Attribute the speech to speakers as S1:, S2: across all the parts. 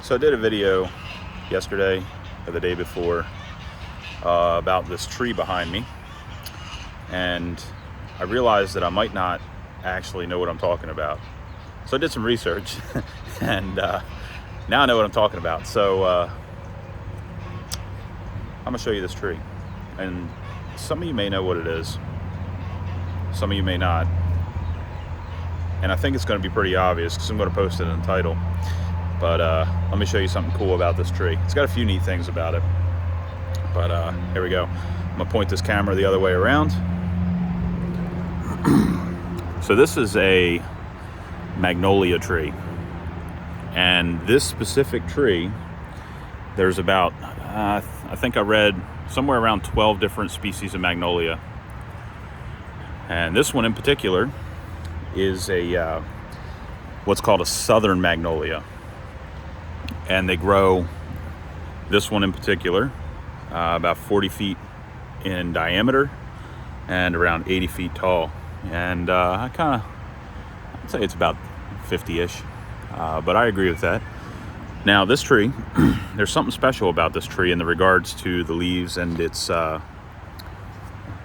S1: So I did a video yesterday or the day before about this tree behind me, and I realized that I might not actually know what I'm talking about. So I did some research and now I know what I'm talking about. So I'm gonna show you this tree, and some of you may know what it is, some of you may not, and I think it's going to be pretty obvious because I'm going to post it in the title. But let me show you something cool about this tree. It's got a few neat things about it. But here we go. I'm gonna point this camera the other way around. So this is a magnolia tree, and this specific tree, there's about I think I read somewhere around 12 different species of magnolia, and this one in particular is a what's called a southern magnolia. And they grow, this one in particular, about 40 feet in diameter and around 80 feet tall. And I'd say it's about 50-ish, but I agree with that. Now this tree, there's something special about this tree in the regards to the leaves and its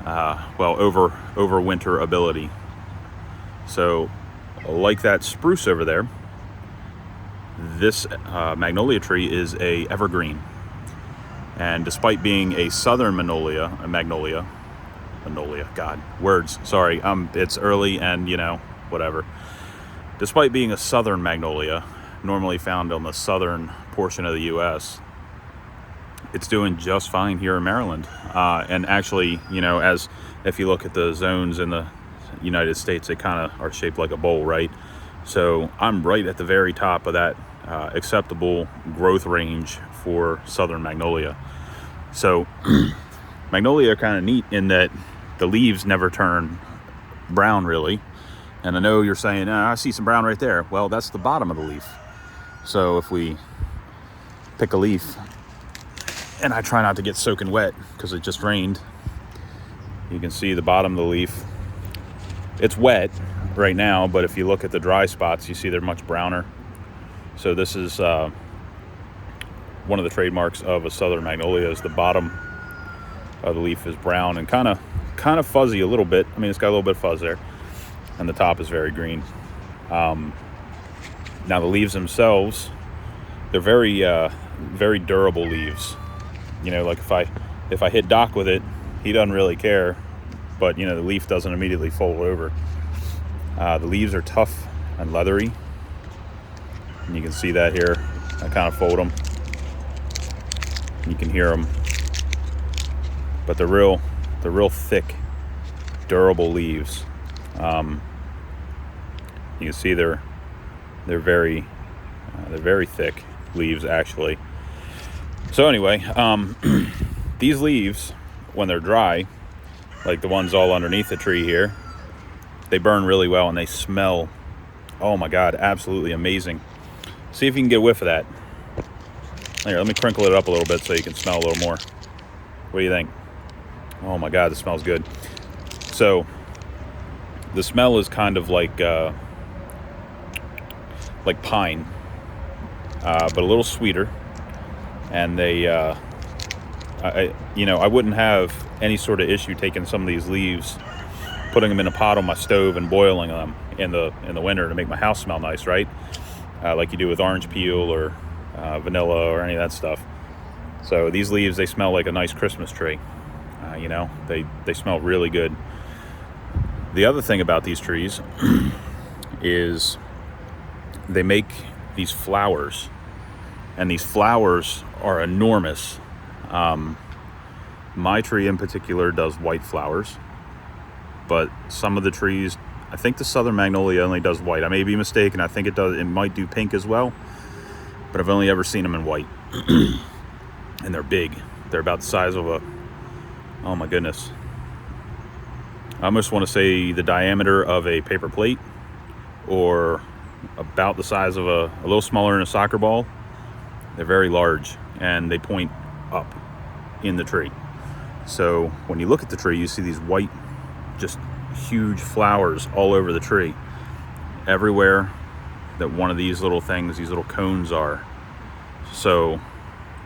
S1: overwinter ability. So like that spruce over there, this magnolia tree is a evergreen, and despite being a southern magnolia, God, words, sorry, it's early and whatever. Despite being a southern magnolia, normally found on the southern portion of the U.S., it's doing just fine here in Maryland. And actually, as if you look at the zones in the United States, they kind of are shaped like a bowl, right? So I'm right at the very top of that acceptable growth range for southern magnolia. So magnolia are kind of neat in that the leaves never turn brown really. And I know you're saying, I see some brown right there. Well, that's the bottom of the leaf. So if we pick a leaf, and I try not to get soaking wet because it just rained, you can see the bottom of the leaf. It's wet right now, but if you look at the dry spots, you see they're much browner. So this is one of the trademarks of a southern magnolia, is the bottom of the leaf is brown and kind of fuzzy a little bit. I mean, it's got a little bit of fuzz there, and the top is very green. Now the leaves themselves, they're very very durable leaves. Like if I hit Doc with it, he doesn't really care, but the leaf doesn't immediately fold over. The leaves are tough and leathery, and you can see that here. I kind of fold them, you can hear them, but they're real thick, durable leaves. You can see they're very thick leaves actually. So anyway, these leaves, when they're dry, like the ones all underneath the tree here, they burn really well and they smell, oh my God, absolutely amazing. See if you can get a whiff of that. Here, let me crinkle it up a little bit so you can smell a little more. What do you think? Oh my God, this smells good. So the smell is kind of like pine, but a little sweeter. And they, I wouldn't have any sort of issue taking some of these leaves, putting them in a pot on my stove and boiling them in the winter to make my house smell nice, right? Like you do with orange peel or vanilla or any of that stuff. So these leaves, they smell like a nice Christmas tree. They smell really good. The other thing about these trees is they make these flowers, and these flowers are enormous. My tree in particular does white flowers, but some of the trees, I think the southern magnolia only does white. I may be mistaken. I think it might do pink as well, but I've only ever seen them in white. And they're big. They're about the size of oh my goodness, I almost want to say the diameter of a paper plate, or about the size of a little smaller than a soccer ball. They're very large, and they point up in the tree. So when you look at the tree, you see these white, just huge flowers all over the tree. Everywhere that one of these little things, these little cones are, So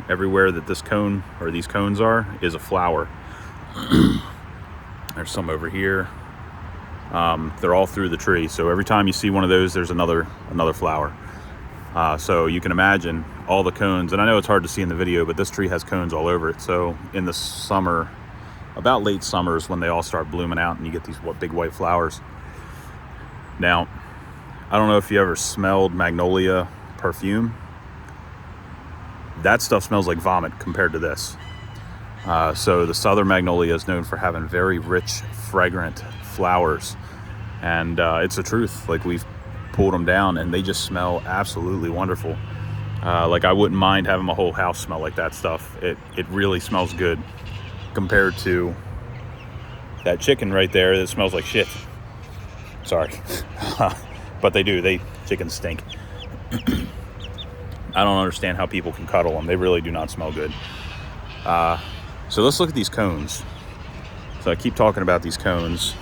S1: everywhere that this cone or these cones are is a flower. There's some over here. They're all through the tree. So every time you see one of those, there's another flower. So you can imagine all the cones, and I know it's hard to see in the video, but this tree has cones all over it. So in the summer, about late summer is when they all start blooming out and you get these big white flowers. Now, I don't know if you ever smelled Magnolia perfume. That stuff smells like vomit compared to this. So the southern magnolia is known for having very rich, fragrant flowers. And it's the truth. Like, we've pulled them down and they just smell absolutely wonderful. Like, I wouldn't mind having my whole house smell like that stuff. It really smells good compared to that chicken right there that smells like shit. Sorry. But they do. Chickens stink. I don't understand how people can cuddle them. They really do not smell good. So let's look at these cones. So I keep talking about these cones.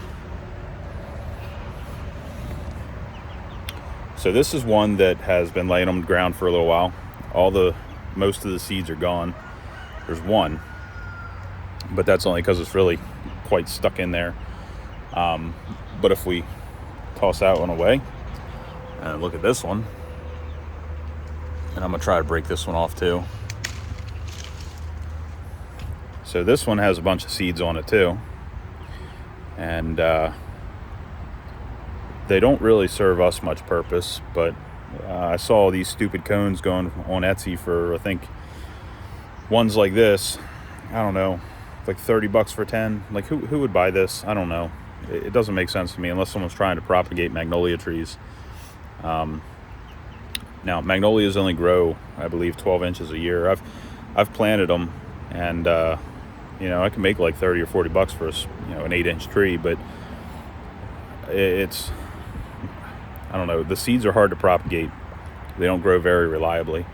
S1: So this is one that has been laying on the ground for a little while. Most of the seeds are gone. There's one, but that's only because it's really quite stuck in there. But if we toss that one away and look at this one, and I'm gonna try to break this one off too. So this one has a bunch of seeds on it too. And they don't really serve us much purpose, but I saw these stupid cones going on Etsy for, I think, ones like this, I don't know, like $30 for 10. Like, who would buy this? I don't know. It doesn't make sense to me unless someone's trying to propagate magnolia trees. Now, magnolias only grow, I believe, 12 inches a year. I've planted them, and I can make like 30 or $40 for an 8-inch tree, but it's, I don't know, the seeds are hard to propagate. They don't grow very reliably,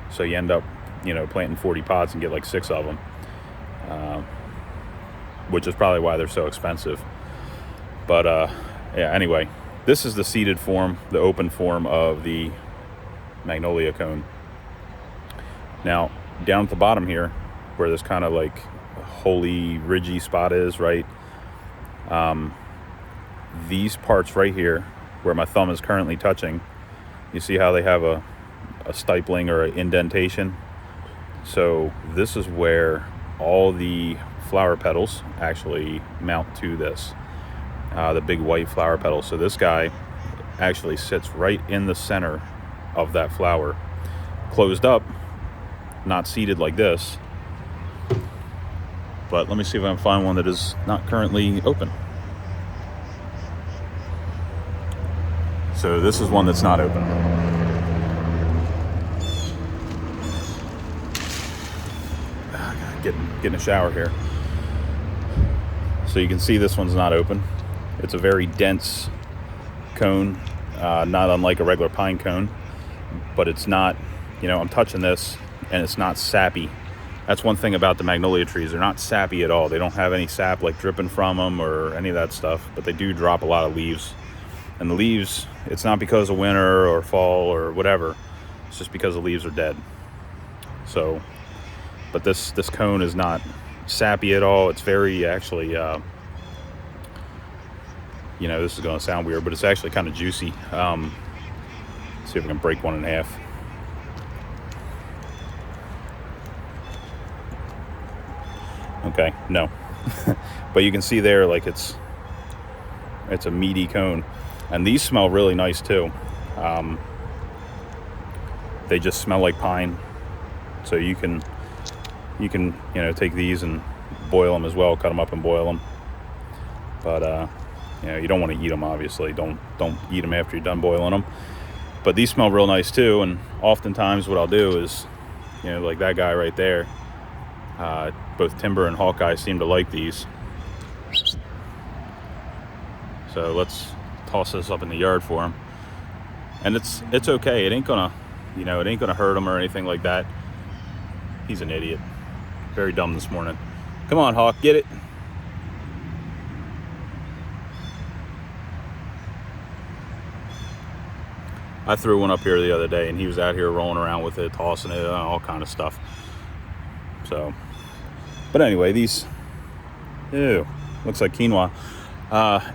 S1: so you end up planting 40 pots and get like 6 of them, which is probably why they're so expensive. But yeah, anyway, this is the seeded form, the open form of the magnolia cone. Now, down at the bottom here, where this kind of like holy ridgy spot is, right, these parts right here where my thumb is currently touching, you see how they have a stippling or an indentation? So this is where all the flower petals actually mount to this, the big white flower petals. So this guy actually sits right in the center of that flower, closed up, not seated like this. But let me see if I can find one that is not currently open. So this is one that's not open. Get in a shower here. So you can see this one's not open. It's a very dense cone, not unlike a regular pine cone, but it's not, I'm touching this and it's not sappy. That's one thing about the magnolia trees. They're not sappy at all. They don't have any sap like dripping from them or any of that stuff, but they do drop a lot of leaves. And the leaves, it's not because of winter or fall or whatever. It's just because the leaves are dead. So, but this cone is not sappy at all. It's very actually, this is going to sound weird, but it's actually kind of juicy. Let's see if I can break one in half. Okay, no. But you can see there, like, it's a meaty cone. And these smell really nice too. They just smell like pine. So you can take these and boil them as well, cut them up and boil them. But you don't want to eat them, obviously. Don't eat them after you're done boiling them. But these smell real nice too. And oftentimes what I'll do is, like that guy right there, both Timber and Hawkeye seem to like these. So let's toss this up in the yard for him. And it's okay. It ain't gonna hurt him or anything like that. He's an idiot. Very dumb this morning. Come on, Hawk, get it. I threw one up here the other day, and he was out here rolling around with it, tossing it, all kind of stuff. So, but anyway, these, ew, looks like quinoa.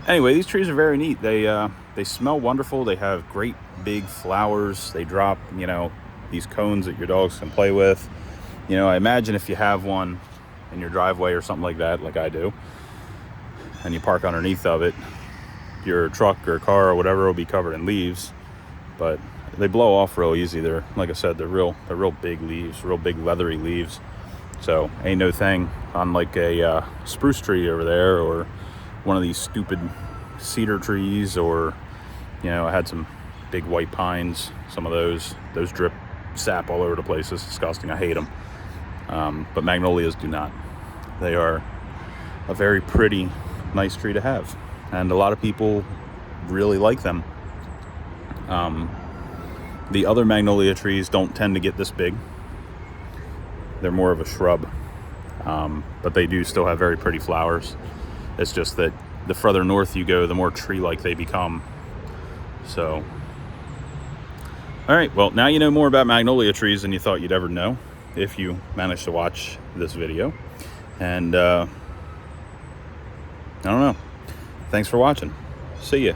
S1: Anyway, these trees are very neat. They smell wonderful. They have great big flowers. They drop, you know, these cones that your dogs can play with. You know, I imagine if you have one in your driveway or something like that, like I do, and you park underneath of it, your truck or car or whatever will be covered in leaves, but they blow off real easy. They're, like I said, they're real big leaves, real big leathery leaves. So ain't no thing on like a spruce tree over there, or one of these stupid cedar trees, or, you know, I had some big white pines. Some of those drip sap all over the place. It's disgusting. I hate them. But magnolias do not. They are a very pretty, nice tree to have, and a lot of people really like them. The other magnolia trees don't tend to get this big. They're more of a shrub, but they do still have very pretty flowers. It's just that the further north you go, the more tree-like they become. So, all right, well, now you know more about magnolia trees than you thought you'd ever know, if you managed to watch this video. And I don't know. Thanks for watching. See ya.